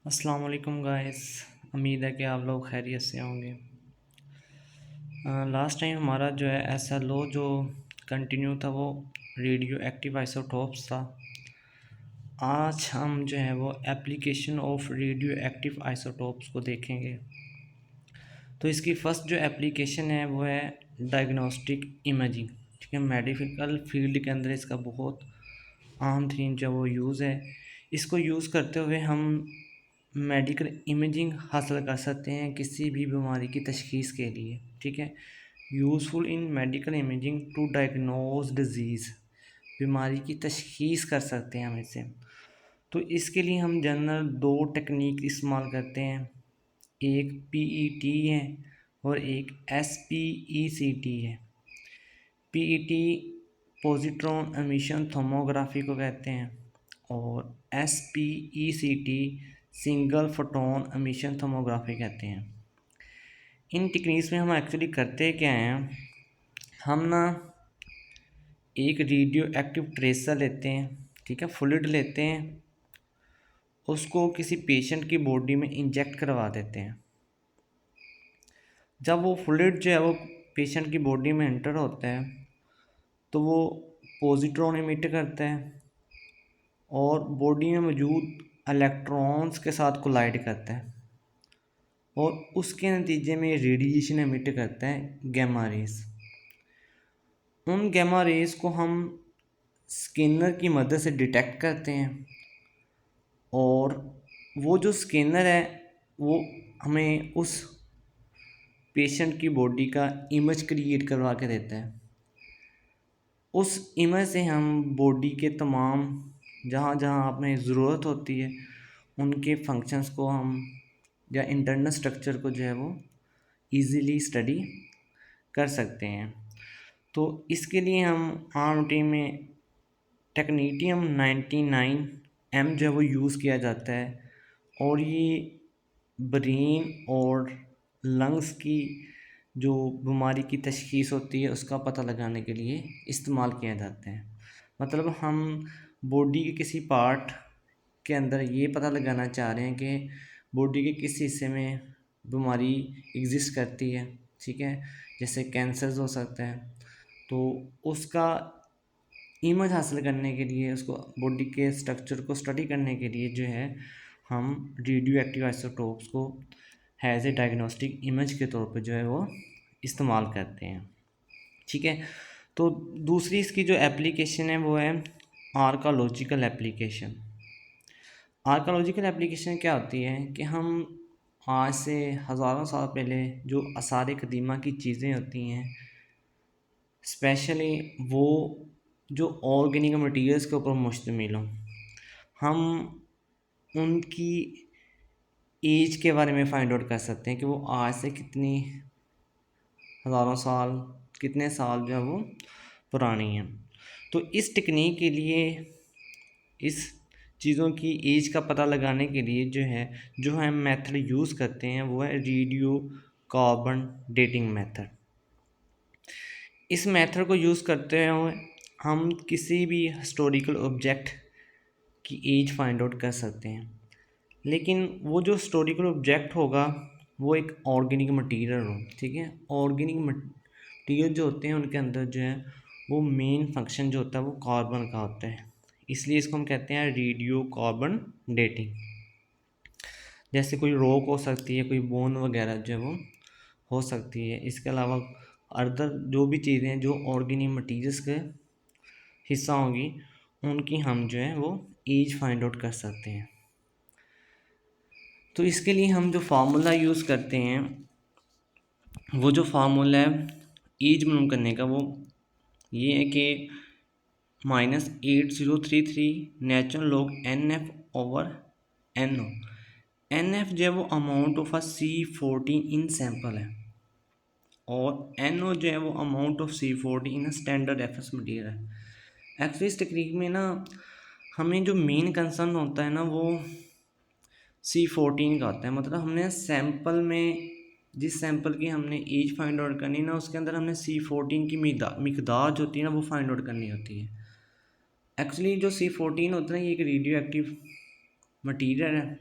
अस्सलाम वालेकुम गाइस। उम्मीद है कि आप लोग खैरियत से होंगे। लास्ट टाइम हमारा जो है एसएलओ जो कंटिन्यू था वो रेडियो एक्टिव आइसोटोप्स था। आज हम जो है वो application of radio active isotopes को देखेंगे। तो इसकी फ़र्स्ट जो एप्लीकेशन है वो है डायग्नोस्टिक इमेजिंग। ठीक है, मेडिकल फील्ड के अंदर इसका बहुत आम तरीन जो वो यूज़ है। इसको यूज़ करते हुए हम मेडिकल इमेजिंग हासिल कर सकते हैं किसी भी बीमारी की तशख़ीस के लिए। ठीक है, useful in medical imaging to diagnose disease, बीमारी की तशख़ीस कर सकते हैं हम इससे। तो इसके लिए हम जनरल दो टेक्निक इस्तेमाल करते हैं, एक पीईटी है और एक एसपीईसीटी है। पीईटी पॉजिट्रॉन एमिशन थर्मोग्राफी को कहते हैं और एसपीईसीटी सिंगल फोटोन एमिशन थर्मोग्राफी कहते हैं। इन टेक्निक्स में हम एक्चुअली करते क्या हैं, हम ना एक रेडियो एक्टिव ट्रेसर लेते हैं। ठीक है, फ्लूइड लेते हैं, उसको किसी पेशेंट की बॉडी में इंजेक्ट करवा देते हैं। जब वो फ्लूइड जो है वो पेशेंट की बॉडी में एंटर होता है तो वो पॉजिट्रॉन इमिट करता है और बॉडी में मौजूद इलेक्ट्रॉन्स के साथ कोलाइड करता है और उसके नतीजे में रेडिएशन एमिट करता है, गैमा रेस। उन गैमा रेस को हम स्कैनर की मदद से डिटेक्ट करते हैं और वो जो स्कैनर है वो हमें उस पेशेंट की बॉडी का इमेज क्रिएट करवा के देता है। उस इमेज से हम बॉडी के तमाम जहाँ जहाँ हमें ज़रूरत होती है उनके फंक्शंस को हम या इंटरनल स्ट्रक्चर को जो है वो इजीली स्टडी कर सकते हैं। तो इसके लिए हम आर में टेक्नीटियम 99M जो है वो यूज़ किया जाता है और ये ब्रेन और लंग्स की जो बीमारी की तशख़ीस होती है उसका पता लगाने के लिए इस्तेमाल किया जाता है। मतलब हम बॉडी के किसी पार्ट के अंदर ये पता लगाना चाह रहे हैं कि बॉडी के किस हिस्से में बीमारी एग्जिस्ट करती है। ठीक है, जैसे कैंसर्स हो सकता है, तो उसका इमेज हासिल करने के लिए, उसको बॉडी के स्ट्रक्चर को स्टडी करने के लिए जो है हम रेडियो एक्टिव आइसोटोप्स को हैज़ ए डायग्नोस्टिक इमेज के तौर पे जो है वो इस्तेमाल करते हैं। ठीक है, तो दूसरी इसकी जो एप्लीकेशन है वो है आर्कोलॉजिकल एप्लीकेशन। आर्कोलॉजिकल एप्लीकेशन क्या होती है कि हम आज से हज़ारों साल पहले जो आसार कदीमा की चीज़ें होती हैं, स्पेशली वो जो ऑर्गेनिक मटेरियल्स के ऊपर मुश्तमिल हों, हम उनकी एज के बारे में फाइंड आउट कर सकते हैं कि वो आज से कितनी हज़ारों साल, कितने साल जो है वो पुरानी हैं। तो इस टेक्निक के लिए, इस चीज़ों की एज का पता लगाने के लिए जो हम मेथड यूज़ करते हैं वो है रेडियो कार्बन डेटिंग मेथड। इस मेथड को यूज़ करते हुए हम किसी भी हिस्टोरिकल ऑब्जेक्ट की एज फाइंड आउट कर सकते हैं, लेकिन वो जो हिस्टोरिकल ऑब्जेक्ट होगा वो एक ऑर्गेनिक मटेरियल हो। ठीक है, ऑर्गेनिक मटेरियल जो होते हैं उनके अंदर जो है वो मेन फंक्शन जो होता है वो कार्बन का होता है, इसलिए इसको हम कहते हैं रेडियो कार्बन डेटिंग। जैसे कोई रॉक हो सकती है, कोई बोन वगैरह जो है वो हो सकती है। इसके अलावा अदर जो भी चीज़ें जो ऑर्गेनिक मटीरियल्स के हिस्सा होंगी उनकी हम जो है वो एज फाइंड आउट कर सकते हैं। तो इसके लिए हम जो फार्मूला यूज़ करते हैं, वो जो फार्मूला है एज मालूम करने का, वो ये है कि -8033 natural log NF over NO। NF जो है वो amount of C14 in sample है और NO जो है वो amount of C14 in standard FS material है। एक्चुअली इस टेक्निक में ना हमें जो मेन कंसर्न होता है ना वो C14 का होता है। मतलब हमने सैंपल में जिस सैंपल की हमने एज फाइंड आउट करनी ना, उसके अंदर हमने C14 की मिकदार जो होती है ना वो फाइंड आउट करनी होती है। एक्चुअली जो C14 होता है ना ये एक रेडियो एक्टिव मटीरियल है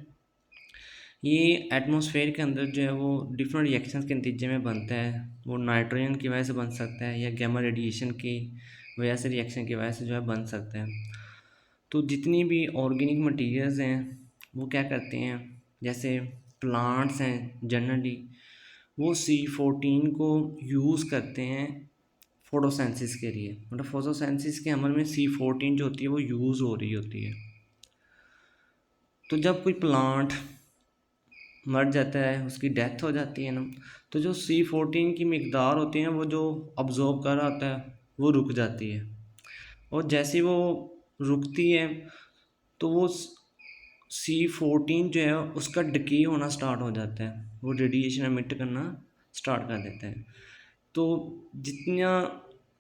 ये एटमॉस्फेयर के अंदर जो है वो डिफरेंट रिएक्शंस के नतीजे में बनता है। वो नाइट्रोजन की वजह से बन सकता है या गैमा रेडिएशन की वजह से, रिएक्शन की वजह से जो है बन सकता है। तो जितनी भी ऑर्गेनिक मटेरियल्स हैं वो क्या करते हैं, जैसे प्लांट्स हैं जनरली, वो C14 को यूज़ करते हैं फोटोसेंसिस के लिए। मतलब फोटोसेंसिस के अमल में C14 जो होती है वो यूज़ हो रही होती है। तो जब कोई प्लांट मर जाता है, उसकी डेथ हो जाती है ना, तो जो C14 की मिकदार होती है वो जो अब्जॉर्ब कर रहा होता है वो रुक जाती है। और जैसे ही वो रुकती है तो वो C14 जो है उसका डिके होना स्टार्ट हो जाता है, वो रेडिएशन एमिट करना स्टार्ट कर देता है। तो जितना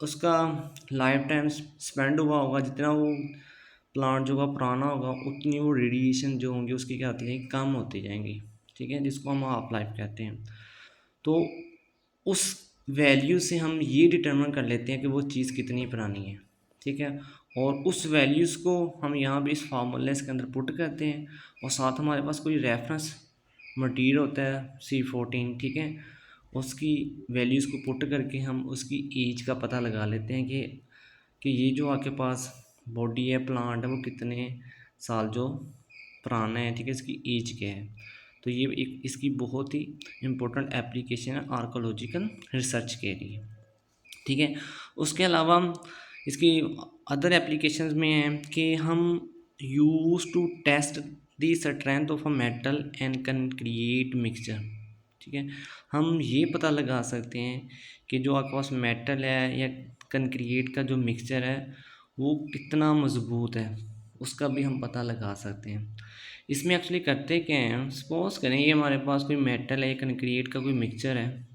उसका लाइफ टाइम स्पेंड हुआ होगा, जितना वो प्लांट जो का पुराना होगा, उतनी वो रेडिएशन जो होंगी उसकी क्या होती जाएगी, कम होती जाएंगी। ठीक है, जिसको हम हाफ लाइफ कहते हैं। तो उस वैल्यू से हम ये डिटरमिन कर लेते हैं कि वो चीज़ कितनी पुरानी है। ठीक है, और उस वैल्यूज़ को हम यहाँ भी इस फार्मूले के अंदर पुट करते हैं, और साथ हमारे पास कोई रेफरेंस मटीरियल होता है C14। ठीक है, उसकी वैल्यूज़ को पुट करके हम उसकी एज का पता लगा लेते हैं कि ये जो आपके पास बॉडी है, प्लांट है, वो कितने साल जो पुराना है। ठीक है, इसकी एज क्या है। तो ये एक इसकी बहुत ही इम्पोर्टेंट एप्लीकेशन है आर्कोलॉजिकल रिसर्च के लिए। ठीक है, उसके अलावा इसकी अदर एप्लीकेशंस में है कि हम use to test the strength of a metal and concrete mixture. ठीक है, हम ये पता लगा सकते हैं कि जो आपके पास मेटल है या कंक्रीट का जो मिक्सचर है वो कितना मज़बूत है, उसका भी हम पता लगा सकते हैं। इसमें एक्चुअली करते क्या हैं, सपोज करें ये हमारे पास कोई मेटल है या कंक्रीट का कोई मिक्सचर है।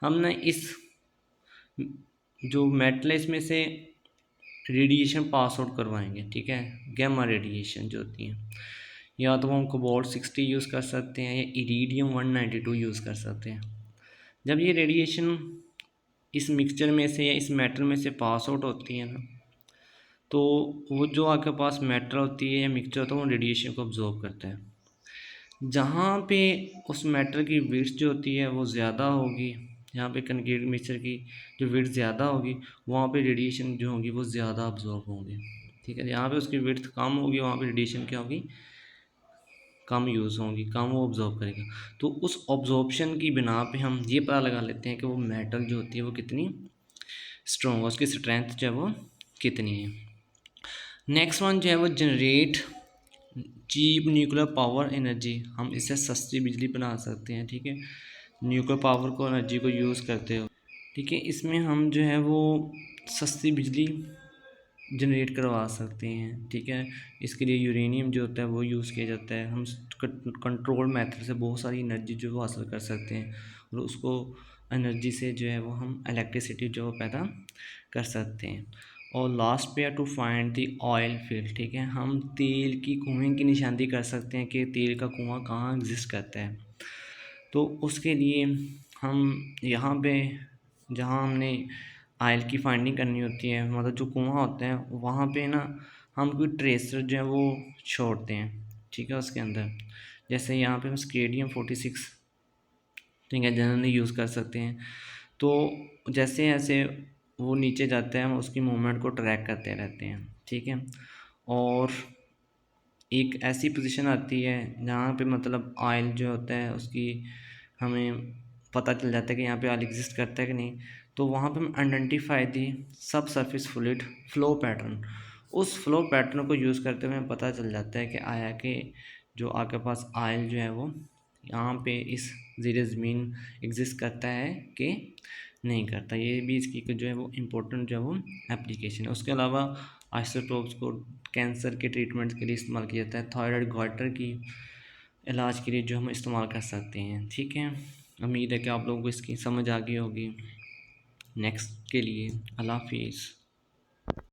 हम ना इस जो मेटल है इसमें से रेडिएशन पास आउट करवाएंगे। ठीक है, गैमा रेडिएशन जो होती है, या तो हम कोबाल्ट 60 यूज़ कर सकते हैं या इरीडियम 192 यूज़ कर सकते हैं। जब ये रेडिएशन इस मिक्सचर में से या इस मेटल में से पास आउट होती है ना, तो वो जो आपके पास मेटल होती है या मिक्सचर होता है वो रेडिएशन को अब्जॉर्ब करता है। जहाँ पे उस मेटल की विड्थ जो होती है वो ज़्यादा होगी, यहाँ पे कंक्रीट मिक्सचर की जो विड्थ ज़्यादा होगी, वहाँ पे रेडिएशन जो होगी वो ज़्यादा अब्जॉर्ब होंगे। ठीक है, जहाँ पे उसकी विड्थ कम होगी वहाँ पे रेडिएशन क्या होगी, कम यूज़ होंगी, कम वो ऑब्जॉर्व करेगा। तो उस ऑब्जॉर्प्शन की बिना पे हम ये पता लगा लेते हैं कि वो मेटल जो होती है वो कितनी स्ट्रॉन्ग है, उसकी स्ट्रेंथ जो है वो कितनी है। नेक्स्ट वन जो है वो generate cheap nuclear power energy. हम इससे सस्ती बिजली बना सकते हैं। ठीक है, न्यूक्लियर पावर को एनर्जी को यूज़ करते हो। ठीक है, इसमें हम जो है वो सस्ती बिजली जनरेट करवा सकते हैं। ठीक है, इसके लिए यूरेनियम जो होता है वो यूज़ किया जाता है। हम कंट्रोल मेथड से बहुत सारी एनर्जी जो वो हासिल कर सकते हैं, और उसको एनर्जी से जो है वो हम इलेक्ट्रिसिटी जो पैदा कर सकते हैं। और लास्ट पे है to find the oil field. ठीक है, हम तेल की कुएँ की निशानी कर सकते हैं कि तेल का कुआँ कहाँ एग्जिस्ट करता है। तो उसके लिए हम यहाँ पे जहाँ हमने ऑयल की फाइंडिंग करनी होती है, मतलब जो कुआँ होते हैं वहाँ पे ना हम कोई ट्रेसर जो है वो छोड़ते हैं। ठीक है, उसके अंदर जैसे यहाँ पे हम स्केडियम 46, ठीक है, जनरली यूज़ कर सकते हैं। तो जैसे जैसे वो नीचे जाता है हम उसकी मूवमेंट को ट्रैक करते रहते हैं। ठीक है, और एक ऐसी पोजीशन आती है जहाँ पे मतलब ऑयल जो होता है उसकी हमें पता चल जाता है कि यहाँ पे ऑयल एग्जिस्ट करता है कि नहीं। तो वहाँ पे हम आइडेंटिफाई दी सब सरफेस फ्लूइड फ्लो पैटर्न। उस फ्लो पैटर्न को यूज़ करते हुए हमें पता चल जाता है कि आया कि जो आपके पास ऑयल जो है वो यहाँ पे इस ज़ेरे ज़मीन एग्जिस्ट करता है कि नहीं करता। ये भी इसकी जो है वो इम्पोर्टेंट जो है वो एप्लीकेशन है। उसके अलावा आइसोटोप्स को कैंसर के ट्रीटमेंट के लिए इस्तेमाल किया जाता है। थायराइड गॉइटर की इलाज के लिए जो हम इस्तेमाल कर सकते हैं। ठीक है, उम्मीद है कि आप लोगों को इसकी समझ आ गई होगी। नेक्स्ट के लिए अल्लाह हाफिज़।